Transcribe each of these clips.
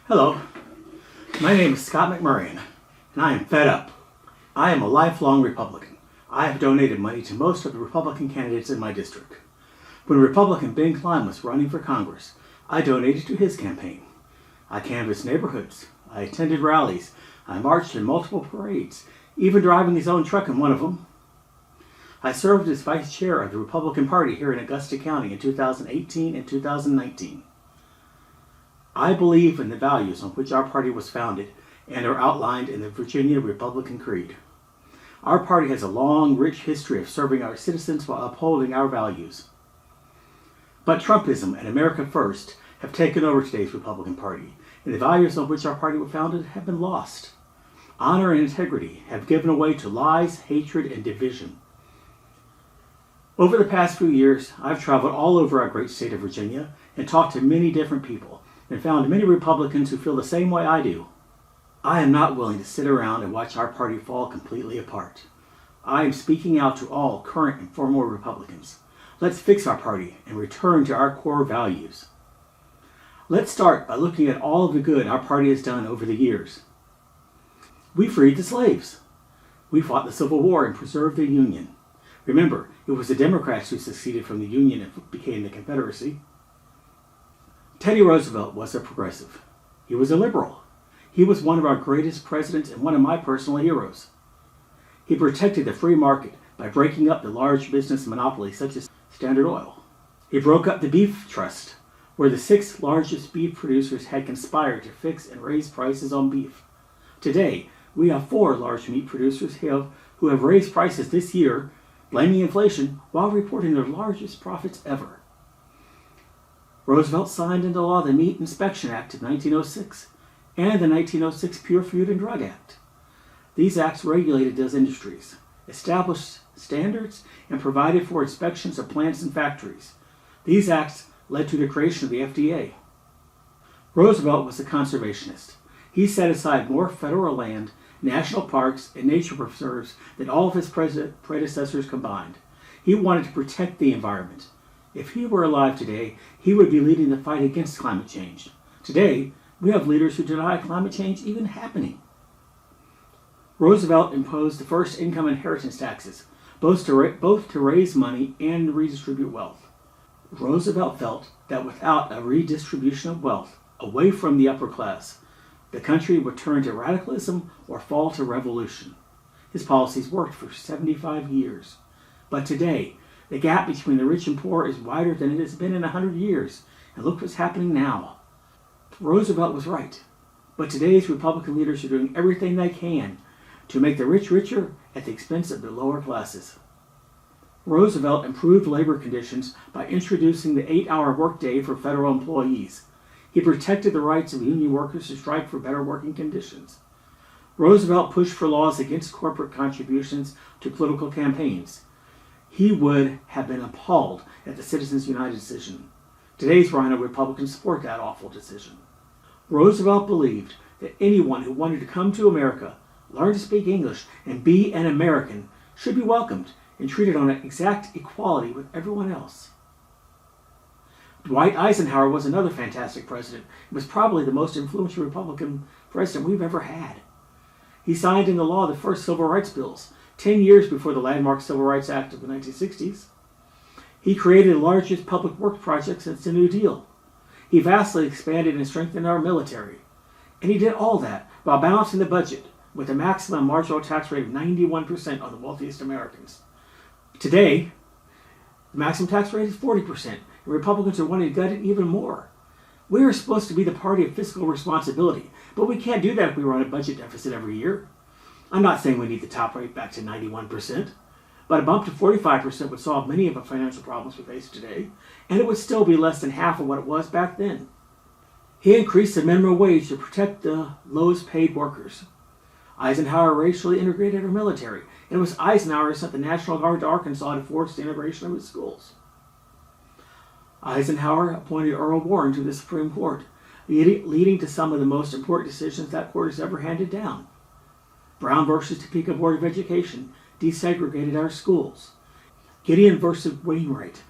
Hello, my name is Scott McMurray, and I am fed up. I am a lifelong Republican. I have donated money to most of the Republican candidates in my district. When Republican Ben Cline was running for Congress, I donated to his campaign. I canvassed neighborhoods. I attended rallies. I marched in multiple parades, even driving his own truck in one of them. I served as vice chair of the Republican Party here in Augusta County in 2018 and 2019. I believe in the values on which our party was founded and are outlined in the Virginia Republican Creed. Our party has a long, rich history of serving our citizens while upholding our values. But Trumpism and America First have taken over today's Republican Party, and the values on which our party was founded have been lost. Honor and integrity have given way to lies, hatred, and division. Over the past few years, I've traveled all over our great state of Virginia and talked to many different people and found many Republicans who feel the same way I do. I am not willing to sit around and watch our party fall completely apart. I am speaking out to all current and former Republicans. Let's fix our party and return to our core values. Let's start by looking at all of the good our party has done over the years. We freed the slaves. We fought the Civil War and preserved the Union. Remember, it was the Democrats who seceded from the Union and became the Confederacy. Teddy Roosevelt was a progressive. He was a liberal. He was one of our greatest presidents and one of my personal heroes. He protected the free market by breaking up the large business monopolies such as Standard Oil. He broke up the beef trust, where the 6 largest beef producers had conspired to fix and raise prices on beef. Today, we have 4 large meat producers who have raised prices this year, blaming inflation while reporting their largest profits ever. Roosevelt signed into law the Meat Inspection Act of 1906 and the 1906 Pure Food and Drug Act. These acts regulated those industries, established standards, and provided for inspections of plants and factories. These acts led to the creation of the FDA. Roosevelt was a conservationist. He set aside more federal land, national parks, and nature preserves than all of his predecessors combined. He wanted to protect the environment. If he were alive today, he would be leading the fight against climate change. Today, we have leaders who deny climate change even happening. Roosevelt imposed the first income inheritance taxes, both to raise money and redistribute wealth. Roosevelt felt that without a redistribution of wealth away from the upper class, the country would turn to radicalism or fall to revolution. His policies worked for 75 years. But today, the gap between the rich and poor is wider than it has been in 100 years. And look what's happening now. Roosevelt was right. But today's Republican leaders are doing everything they can to make the rich richer at the expense of the lower classes. Roosevelt improved labor conditions by introducing the 8-hour workday for federal employees. He protected the rights of union workers to strike for better working conditions. Roosevelt pushed for laws against corporate contributions to political campaigns. He would have been appalled at the Citizens United decision. Today's Rhino Republicans support that awful decision. Roosevelt believed that anyone who wanted to come to America, learn to speak English, and be an American should be welcomed and treated on exact equality with everyone else. Dwight Eisenhower was another fantastic president. He was probably the most influential Republican president we've ever had. He signed into law the first civil rights bills, 10 years before the landmark Civil Rights Act of the 1960s. He created the largest public works project since the New Deal. He vastly expanded and strengthened our military. And he did all that while balancing the budget with a maximum marginal tax rate of 91% on the wealthiest Americans. Today, the maximum tax rate is 40%, and Republicans are wanting to gut it even more. We are supposed to be the party of fiscal responsibility, but we can't do that if we run a budget deficit every year. I'm not saying we need the top rate back to 91%, but a bump to 45% would solve many of the financial problems we face today, and it would still be less than half of what it was back then. He increased the minimum wage to protect the lowest paid workers. Eisenhower racially integrated our military, and it was Eisenhower who sent the National Guard to Arkansas to force the integration of his schools. Eisenhower appointed Earl Warren to the Supreme Court, leading to some of the most important decisions that court has ever handed down. Brown versus Topeka Board of Education desegregated our schools. Gideon versus Wainwright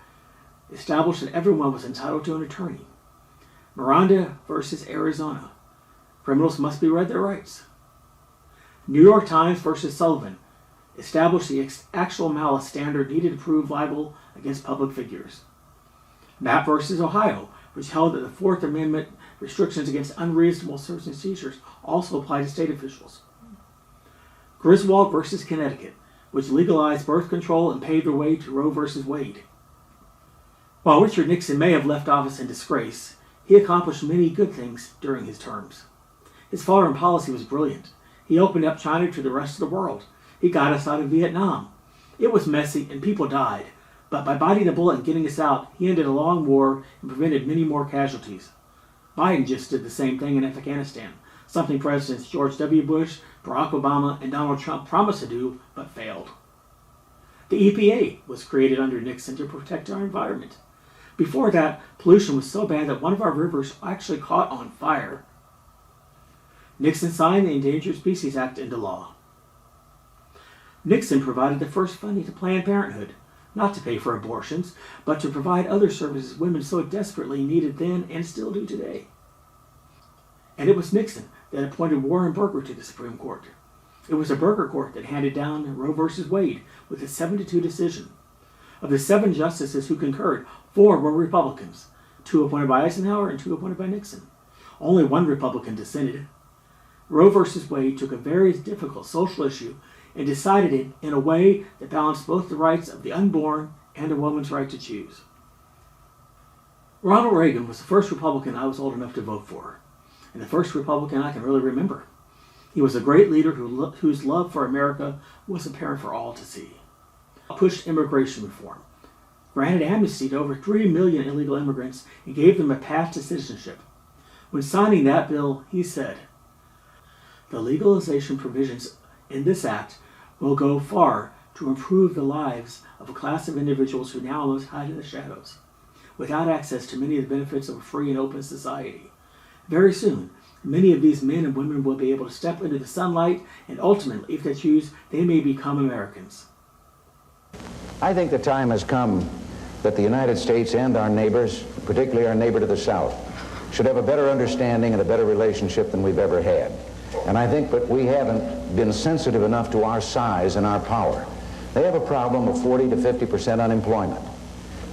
established that everyone was entitled to an attorney. Miranda versus Arizona Criminals must be read their rights. New York Times versus Sullivan established the actual malice standard needed to prove libel against public figures. Mapp versus Ohio, which held that the Fourth Amendment restrictions against unreasonable search and seizures also apply to state officials. Griswold versus Connecticut, which legalized birth control and paved the way to Roe versus Wade. While Richard Nixon may have left office in disgrace, he accomplished many good things during his terms. His foreign policy was brilliant. He opened up China to the rest of the world. He got us out of Vietnam. It was messy and people died, but by biting the bullet and getting us out, he ended a long war and prevented many more casualties. Biden just did the same thing in Afghanistan, something Presidents George W. Bush, Barack Obama, and Donald Trump promised to do, but failed. The EPA was created under Nixon to protect our environment. Before that, pollution was so bad that one of our rivers actually caught on fire. Nixon signed the Endangered Species Act into law. Nixon provided the first funding to Planned Parenthood, not to pay for abortions, but to provide other services women so desperately needed then and still do today. And it was Nixon that appointed Warren Burger to the Supreme Court. It was a Burger court that handed down Roe v. Wade with a 7-2 decision. Of the 7 justices who concurred, 4 were Republicans, 2 appointed by Eisenhower and 2 appointed by Nixon. Only 1 Republican dissented. Roe v. Wade took a very difficult social issue and decided it in a way that balanced both the rights of the unborn and a woman's right to choose. Ronald Reagan was the first Republican I was old enough to vote for, and the first Republican I can really remember. He was a great leader whose love for America was apparent for all to see. He pushed immigration reform, granted amnesty to over 3 million illegal immigrants, and gave them a path to citizenship. When signing that bill, he said, "The legalization provisions in this act will go far to improve the lives of a class of individuals who now must hide in the shadows, without access to many of the benefits of a free and open society. Very soon, many of these men and women will be able to step into the sunlight, and ultimately, if they choose, they may become Americans." I think the time has come that the United States and our neighbors, particularly our neighbor to the south, should have a better understanding and a better relationship than we've ever had. And I think that we haven't been sensitive enough to our size and our power. They have a problem of 40 to 50% unemployment.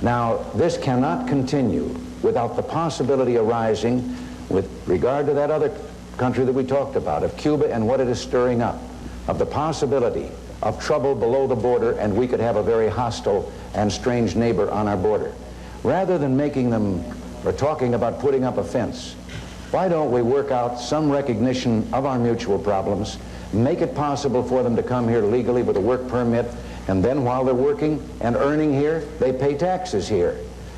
Now, this cannot continue without the possibility arising with regard to that other country that we talked about, of Cuba and what it is stirring up, of the possibility of trouble below the border, and we could have a very hostile and strange neighbor on our border. Rather than making them or talking about putting up a fence, why don't we work out some recognition of our mutual problems, make it possible for them to come here legally with a work permit, and then while they're working and earning here, they pay taxes here.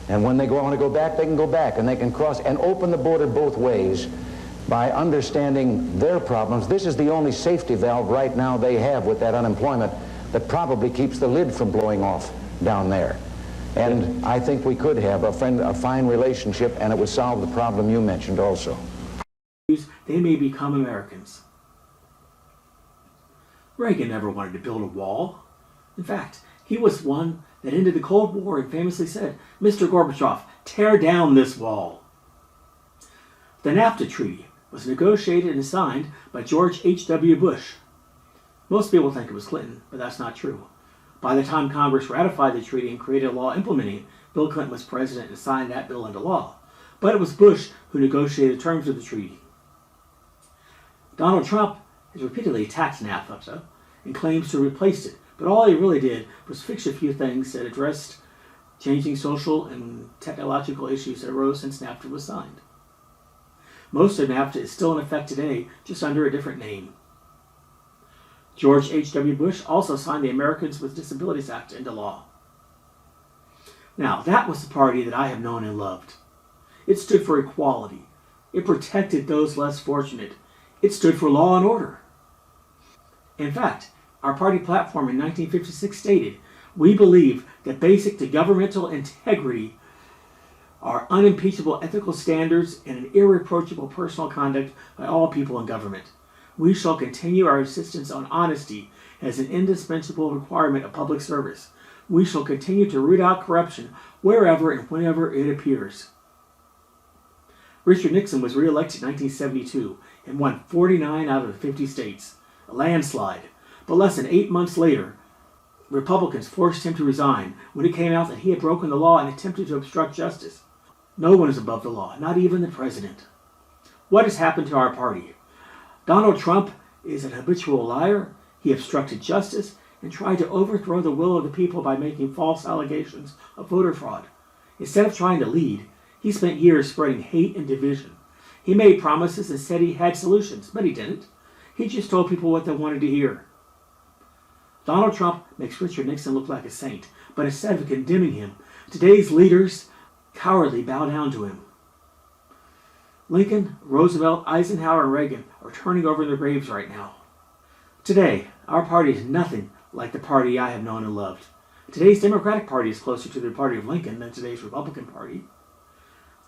And when they want to go back, they can go back, and they can cross and open the border both ways by understanding their problems. This is the only safety valve right now they have with that unemployment that probably keeps the lid from blowing off down there. And I think we could have a fine relationship, and it would solve the problem you mentioned also. They may become Americans. Reagan never wanted to build a wall. In fact, he was one that ended the Cold War and famously said, "Mr. Gorbachev, tear down this wall." The NAFTA Treaty was negotiated and signed by George H.W. Bush. Most people think it was Clinton, but that's not true. By the time Congress ratified the treaty and created a law implementing it, Bill Clinton was president and signed that bill into law. But it was Bush who negotiated the terms of the treaty. Donald Trump has repeatedly attacked NAFTA and claims to have replaced it, but all he really did was fix a few things that addressed changing social and technological issues that arose since NAFTA was signed. Most of NAFTA is still in effect today, just under a different name. George H.W. Bush also signed the Americans with Disabilities Act into law. Now, that was the party that I have known and loved. It stood for equality. It protected those less fortunate. It stood for law and order. In fact, our party platform in 1956 stated, "We believe that basic to governmental integrity are unimpeachable ethical standards and an irreproachable personal conduct by all people in government. We shall continue our insistence on honesty as an indispensable requirement of public service. We shall continue to root out corruption wherever and whenever it appears." Richard Nixon was re-elected in 1972 and won 49 out of the 50 states, a landslide. But less than 8 months later, Republicans forced him to resign when it came out that he had broken the law and attempted to obstruct justice. No one is above the law, not even the president. What has happened to our party? Donald Trump is an habitual liar. He obstructed justice and tried to overthrow the will of the people by making false allegations of voter fraud. Instead of trying to lead, he spent years spreading hate and division. He made promises and said he had solutions, but he didn't. He just told people what they wanted to hear. Donald Trump makes Richard Nixon look like a saint, but instead of condemning him, today's leaders cowardly bow down to him. Lincoln, Roosevelt, Eisenhower, and Reagan are turning over in their graves right now. Today, our party is nothing like the party I have known and loved. Today's Democratic Party is closer to the party of Lincoln than today's Republican Party.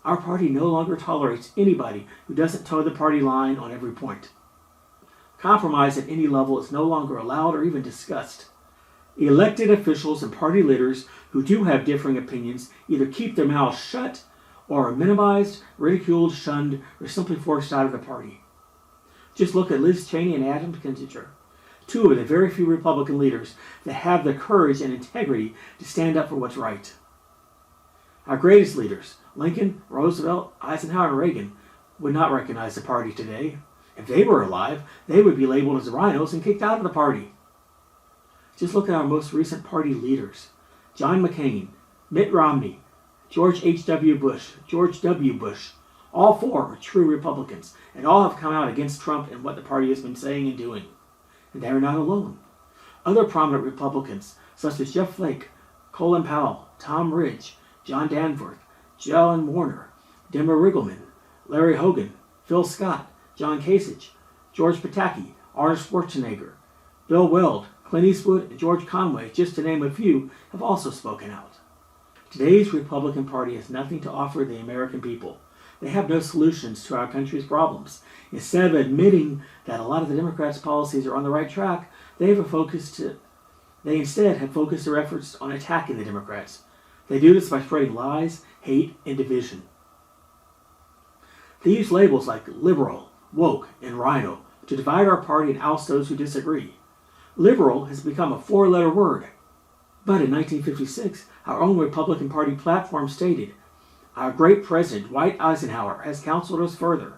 Our party no longer tolerates anybody who doesn't toe the party line on every point. Compromise at any level is no longer allowed or even discussed. Elected officials and party leaders who do have differing opinions either keep their mouths shut or are minimized, ridiculed, shunned, or simply forced out of the party. Just look at Liz Cheney and Adam Kinzinger, two of the very few Republican leaders that have the courage and integrity to stand up for what's right. Our greatest leaders, Lincoln, Roosevelt, Eisenhower, and Reagan, would not recognize the party today. If they were alive, they would be labeled as rhinos and kicked out of the party. Just look at our most recent party leaders. John McCain, Mitt Romney, George H.W. Bush, George W. Bush. All four are true Republicans, and all have come out against Trump and what the party has been saying and doing. And they are not alone. Other prominent Republicans, such as Jeff Flake, Colin Powell, Tom Ridge, John Danforth, Jalen Warner, Demmer Riggleman, Larry Hogan, Phil Scott, John Kasich, George Pataki, Arnold Schwarzenegger, Bill Weld, Clint Eastwood, and George Conway, just to name a few, have also spoken out. Today's Republican Party has nothing to offer the American people. They have no solutions to our country's problems. Instead of admitting that a lot of the Democrats' policies are on the right track, they instead have focused their efforts on attacking the Democrats. They do this by spreading lies, hate, and division. They use labels like liberal, woke, and rhino to divide our party and oust those who disagree. Liberal has become a four-letter word. But in 1956, our own Republican Party platform stated, "Our great President Dwight Eisenhower has counseled us further.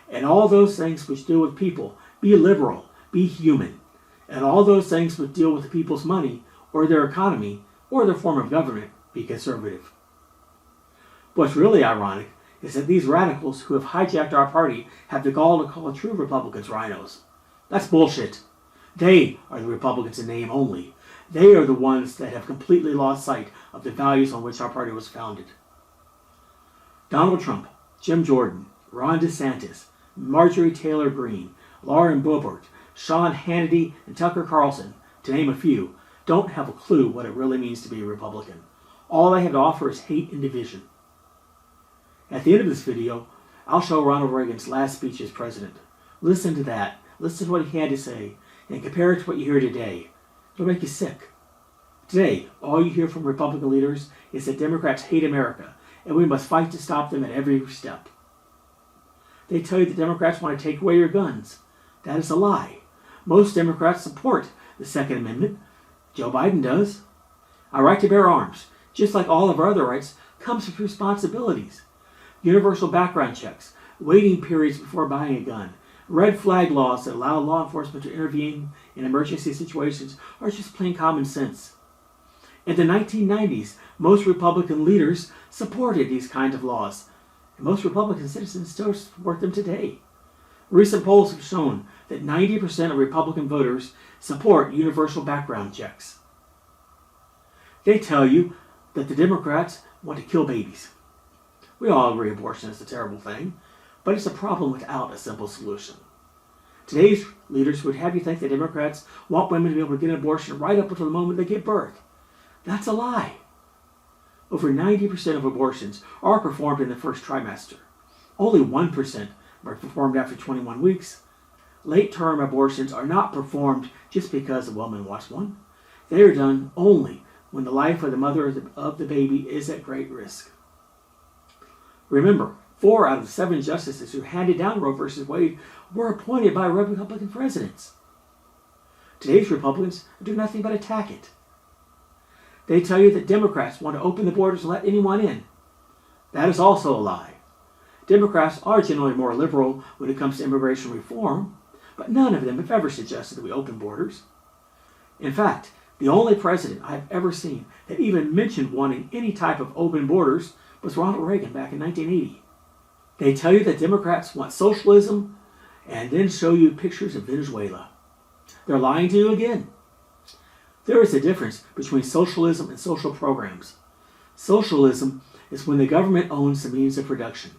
And all those things which deal with people, be liberal, be human. And all those things which deal with the people's money, or their economy, or their form of government, be conservative." What's really ironic is that these radicals who have hijacked our party have the gall to call true Republicans rhinos. That's bullshit. They are the Republicans in name only. They are the ones that have completely lost sight of the values on which our party was founded. Donald Trump, Jim Jordan, Ron DeSantis, Marjorie Taylor Greene, Lauren Boebert, Sean Hannity, and Tucker Carlson, to name a few, don't have a clue what it really means to be a Republican. All they have to offer is hate and division. At the end of this video, I'll show Ronald Reagan's last speech as president. Listen to that. Listen to what he had to say, and compare it to what you hear today. It'll make you sick. Today, all you hear from Republican leaders is that Democrats hate America, and we must fight to stop them at every step. They tell you that Democrats want to take away your guns. That is a lie. Most Democrats support the Second Amendment. Joe Biden does. Our right to bear arms, just like all of our other rights, comes with responsibilities. Universal background checks, waiting periods before buying a gun, red flag laws that allow law enforcement to intervene in emergency situations are just plain common sense. In the 1990s, most Republican leaders supported these kinds of laws, and most Republican citizens still support them today. Recent polls have shown that 90% of Republican voters support universal background checks. They tell you that the Democrats want to kill babies. We all agree abortion is a terrible thing, but it's a problem without a simple solution. Today's leaders would have you think that Democrats want women to be able to get an abortion right up until the moment they give birth. That's a lie. Over 90% of abortions are performed in the first trimester. Only 1% are performed after 21 weeks. Late-term abortions are not performed just because a woman wants one. They are done only when the life of the mother of the baby is at great risk. Remember, 4 out of the 7 justices who handed down Roe v. Wade were appointed by Republican presidents. Today's Republicans do nothing but attack it. They tell you that Democrats want to open the borders and let anyone in. That is also a lie. Democrats are generally more liberal when it comes to immigration reform, but none of them have ever suggested that we open borders. In fact, the only president I've ever seen that even mentioned wanting any type of open borders was Ronald Reagan back in 1980. They tell you that Democrats want socialism and then show you pictures of Venezuela. They're lying to you again. There is a difference between socialism and social programs. Socialism is when the government owns the means of production.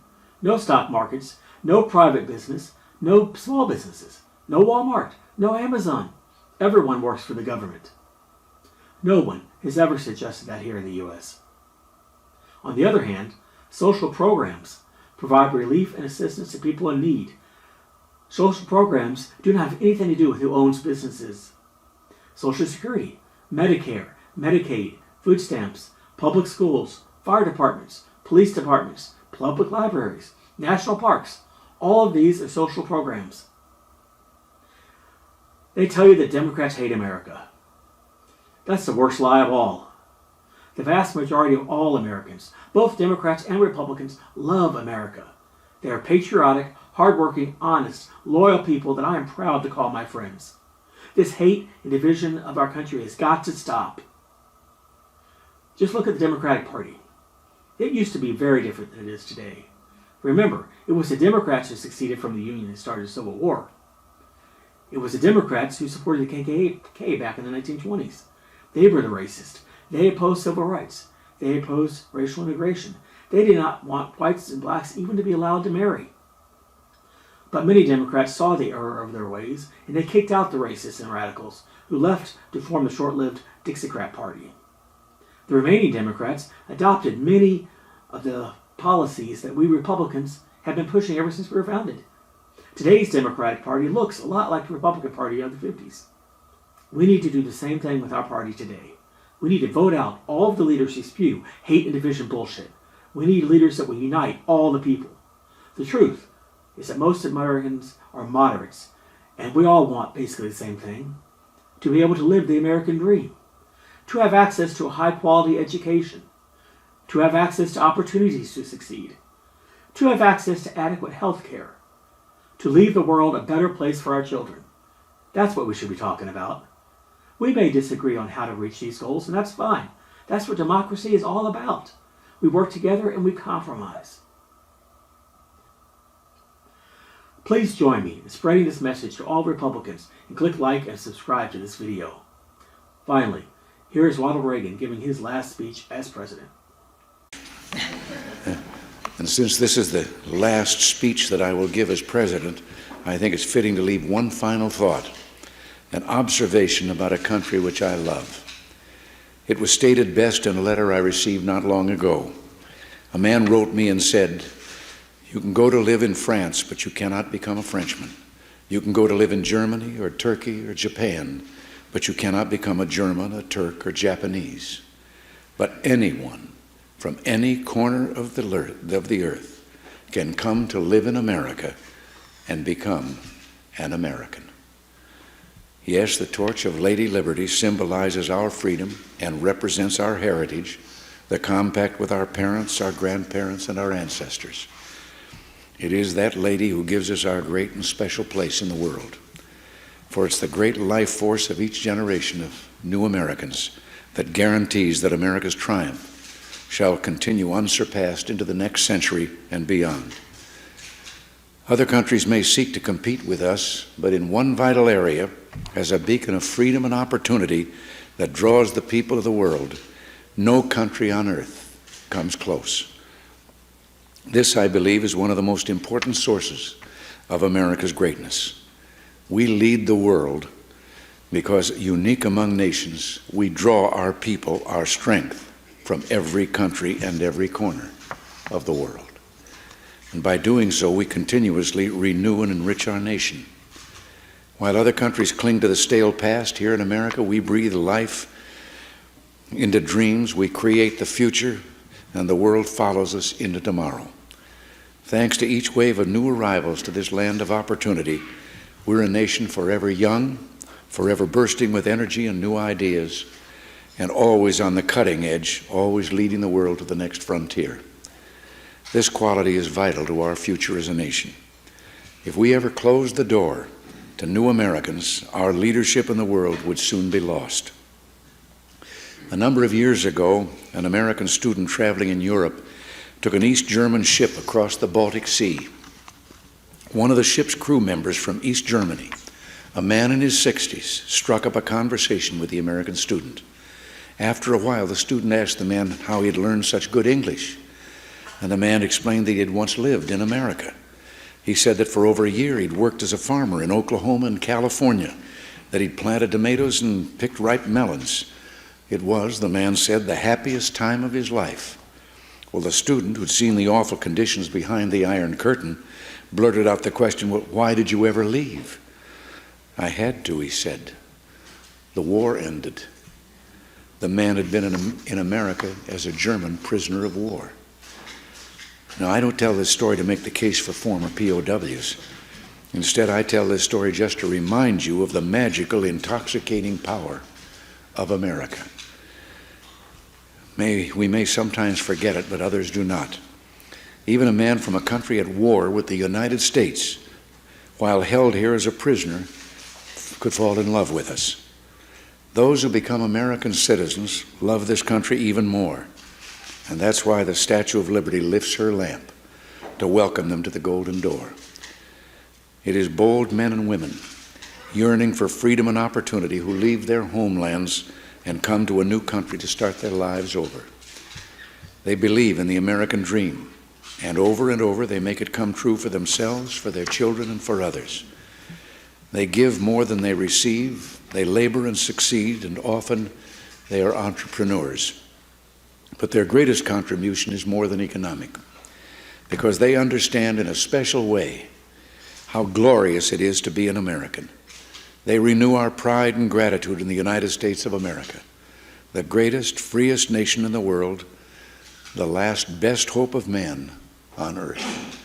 No stock markets, no private business, no small businesses, no Walmart, no Amazon. Everyone works for the government. No one has ever suggested that here in the U.S. On the other hand, social programs provide relief and assistance to people in need. Social programs do not have anything to do with who owns businesses. Social Security, Medicare, Medicaid, food stamps, public schools, fire departments, police departments, public libraries, national parks, all of these are social programs. They tell you that Democrats hate America. That's the worst lie of all. The vast majority of all Americans, both Democrats and Republicans, love America. They are patriotic, hardworking, honest, loyal people that I am proud to call my friends. This hate and division of our country has got to stop. Just look at the Democratic Party. It used to be very different than it is today. Remember, it was the Democrats who succeeded from the Union and started a civil war. It was the Democrats who supported the KKK back in the 1920s. They were the racist. They opposed civil rights. They opposed racial integration. They did not want whites and blacks even to be allowed to marry. But many Democrats saw the error of their ways, and they kicked out the racists and radicals who left to form the short-lived Dixiecrat Party. The remaining Democrats adopted many of the policies that we Republicans have been pushing ever since we were founded. Today's Democratic Party looks a lot like the Republican Party of the 50s. We need to do the same thing with our party today. We need to vote out all of the leaders who spew hate and division bullshit. We need leaders that will unite all the people. The truth is that most Americans are moderates, and we all want basically the same thing: to be able to live the American dream, to have access to a high-quality education, to have access to opportunities to succeed, to have access to adequate health care, to leave the world a better place for our children. That's what we should be talking about. We may disagree on how to reach these goals, and that's fine. That's what democracy is all about. We work together and we compromise. Please join me in spreading this message to all Republicans and click like and subscribe to this video. Finally, here is Ronald Reagan giving his last speech as president. And since this is the last speech that I will give as president, I think it's fitting to leave one final thought, an observation about a country which I love. It was stated best in a letter I received not long ago. A man wrote me and said, "You can go to live in France, but you cannot become a Frenchman. You can go to live in Germany or Turkey or Japan, but you cannot become a German, a Turk, or Japanese. But anyone from any corner of the earth can come to live in America and become an American." Yes, the torch of Lady Liberty symbolizes our freedom and represents our heritage, the compact with our parents, our grandparents, and our ancestors. It is that lady who gives us our great and special place in the world. For it's the great life force of each generation of new Americans that guarantees that America's triumph shall continue unsurpassed into the next century and beyond. Other countries may seek to compete with us, but in one vital area, as a beacon of freedom and opportunity that draws the people of the world, no country on earth comes close. This, I believe, is one of the most important sources of America's greatness. We lead the world because, unique among nations, we draw our people, our strength, from every country and every corner of the world. And by doing so, we continuously renew and enrich our nation. While other countries cling to the stale past, here in America, we breathe life into dreams, we create the future, and the world follows us into tomorrow. Thanks to each wave of new arrivals to this land of opportunity, we're a nation forever young, forever bursting with energy and new ideas, and always on the cutting edge, always leading the world to the next frontier. This quality is vital to our future as a nation. If we ever closed the door to new Americans, our leadership in the world would soon be lost. A number of years ago, an American student traveling in Europe took an East German ship across the Baltic Sea. One of the ship's crew members from East Germany, a man in his 60s, struck up a conversation with the American student. After a while, the student asked the man how he had learned such good English, and the man explained that he had once lived in America. He said that for over a year he'd worked as a farmer in Oklahoma and California, that he'd planted tomatoes and picked ripe melons. It was, the man said, the happiest time of his life. Well, the student, who'd seen the awful conditions behind the Iron Curtain, blurted out the question, "Well, why did you ever leave?" "I had to," he said. "The war ended." The man had been in America as a German prisoner of war. Now, I don't tell this story to make the case for former POWs. Instead, I tell this story just to remind you of the magical, intoxicating power of America. We may sometimes forget it, but others do not. Even a man from a country at war with the United States, while held here as a prisoner, could fall in love with us. Those who become American citizens love this country even more, and that's why the Statue of Liberty lifts her lamp to welcome them to the Golden Door. It is bold men and women yearning for freedom and opportunity who leave their homelands and come to a new country to start their lives over. They believe in the American dream, and over they make it come true for themselves, for their children, and for others. They give more than they receive, they labor and succeed, and often they are entrepreneurs. But their greatest contribution is more than economic, because they understand in a special way how glorious it is to be an American. They renew our pride and gratitude in the United States of America, the greatest, freest nation in the world, the last best hope of man on earth.